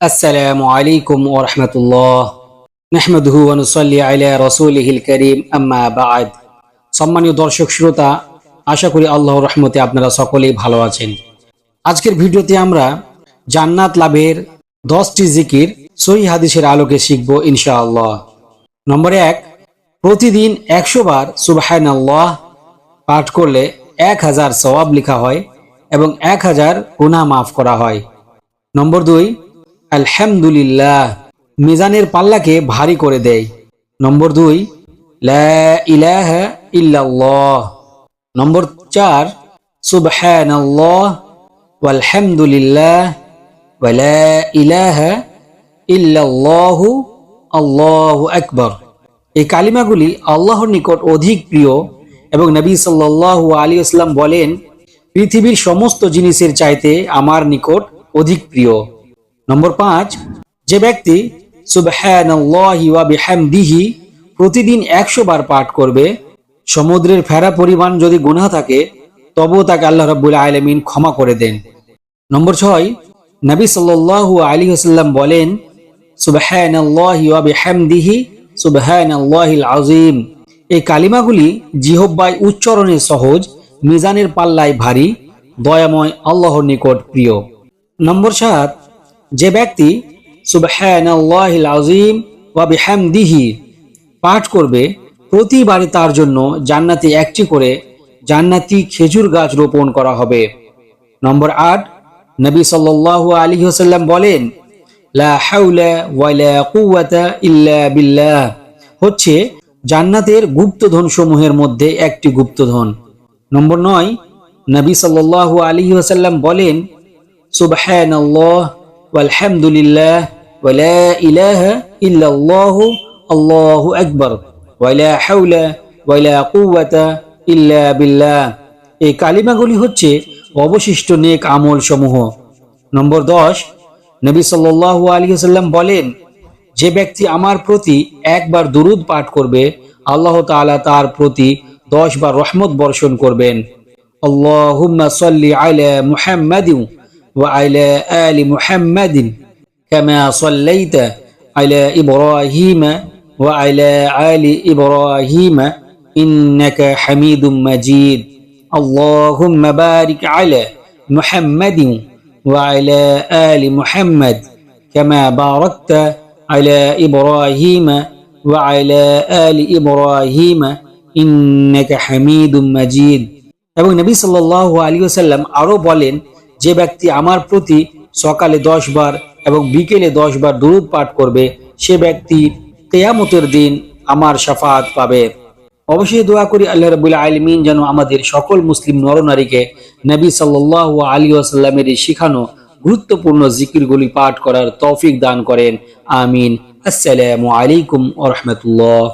আসসালামু আলাইকুম ওয়া রাহমাতুল্লাহ নাহমাদুহু ওয়া নুসাল্লি আলা রাসূলিহিল কারীম আম্মা বা'দ। সম্মানীয় দর্শক শ্রোতা, আশা করি আল্লাহর রহমতে আপনারা সকলেই ভালো আছেন। আজকের ভিডিওতে আমরা জান্নাত লাভের 10টি জিকির সহিহ হাদিসের আলোকে শিখব ইনশাআল্লাহ। নম্বর 1, প্রতিদিন 100 বার সুবহানাল্লাহ পাঠ করলে 1000 সওয়াব লেখা হয় এবং 1000 গুনাহ মাফ করা হয়। নম্বর 2, আলহামদুলিল্লাহ মিজানের পাল্লাকে ভারী করে দেয়। নম্বর 2, লা ইলাহা ইল্লাল্লাহ। নম্বর 4, সুবহানাল্লাহ ওয়ালহামদুলিল্লাহ ওয়া লা ইলাহা ইল্লাল্লাহু আল্লাহু আকবার। এই কালিমাগুলি আল্লাহর নিকট অধিক প্রিয় এবং নবী সাল্লাল্লাহু আলাইহি ওয়াসাল্লাম বলেন, পৃথিবীর সমস্ত জিনিসের চাইতে আমার নিকট অধিক প্রিয়। নম্বর 5, যে ব্যক্তি সুবহানাল্লাহি ওয়া বিহামদিহি প্রতিদিন 100 বার পাঠ করবে, সমুদ্রের ফেরা পরিমাণ যদি গুনাহ থাকে তবুও তাকে আল্লাহ রাব্বুল আলামিন ক্ষমা করে দেন। নম্বর 6, নবী সাল্লাল্লাহু আলাইহি ওয়াসাল্লাম বলেন, সুবহানাল্লাহি ওয়া বিহামদিহি সুবহানাল্লাহিল আযীম। এই কালিমাগুলি জিহ্বায় উচ্চারণে সহজ, মিজানের পাল্লায় ভারী, দয়াময় আল্লাহর নিকট প্রিয়। নম্বর 7, যে ব্যক্তি সুবহানাল্লাহিল আযীম ওয়া বিহামদিহি পাঠ করবে, প্রতিবারে তার জন্য জান্নাতে একটি করে জান্নাতি খেজুর গাছ রোপণ করা হবে। নম্বর 8, নবী সাল্লাল্লাহু আলাইহি ওয়াসাল্লাম বলেন, লা হাওলা ওয়া লা কুওয়াতা ইল্লা বিল্লাহ হচ্ছে জান্নাতের গুপ্তধন সমূহের মধ্যে একটি গুপ্তধন। নম্বর 9, নবী সাল্লাল্লাহু আলাইহি ওয়াসাল্লাম বলেন, সুবহানাল্লাহ ওয়ালহামদুলিল্লাহ ওয়া লা ইলাহা ইল্লাল্লাহু আল্লাহু আকবার ওয়া লা হাওলা ওয়া লা কুওয়াতা ইল্লা বিল্লাহ। এই কালিমাগুলি হচ্ছে অবশিষ্ট নেক আমল সমূহ। নম্বর 10, নবী সাল্লাল্লাহু আলাইহি ওয়াসাল্লাম বলেন, যে ব্যক্তি আমার প্রতি একবার দুরূদ পাঠ করবে, আল্লাহ তাআলা তার প্রতি 10 বার রহমত বর্ষণ করবেন। আল্লাহুম্মা সাল্লি আলা মুহাম্মাদিন ওয়া আলা আলি মুহাম্মাদিন কামা সাল্লাইতা আলা ইব্রাহিম ওয়া আলা আলি ইব্রাহিম ইন্নাকা হামিদুম মাজিদ। আল্লাহুম্মা বারিক আলা মুহাম্মাদিন ওয়া আলা আলি মুহাম্মাদ কামা বারাকতা আলা ইব্রাহিম ওয়া আলা আলি ইব্রাহিম ইন্নাকা হামিদুম মাজিদ। এবং নবী সাল্লাল্লাহু আলাইহি ওয়াসাল্লাম আরো বলেন, যে ব্যক্তি আমার প্রতি সকালে 10 বার এবং বিকেলে 10 বার দুরূদ পাঠ করবে, সে ব্যক্তি কিয়ামতের দিন আমার শাফাআত পাবে। অবশ্যই দোয়া করি আল্লাহ রাব্বুল আলামিন যেন আমাদের সকল মুসলিম নরনারীকে নবী সাল্লাল্লাহু আলাইহি ওয়াসাল্লামের শিখানো গুরুত্বপূর্ণ জিকিরগুলি পাঠ করার তৌফিক দান করেন। আমিন। আসসালামু আলাইকুম ওয়া রাহমাতুল্লাহ।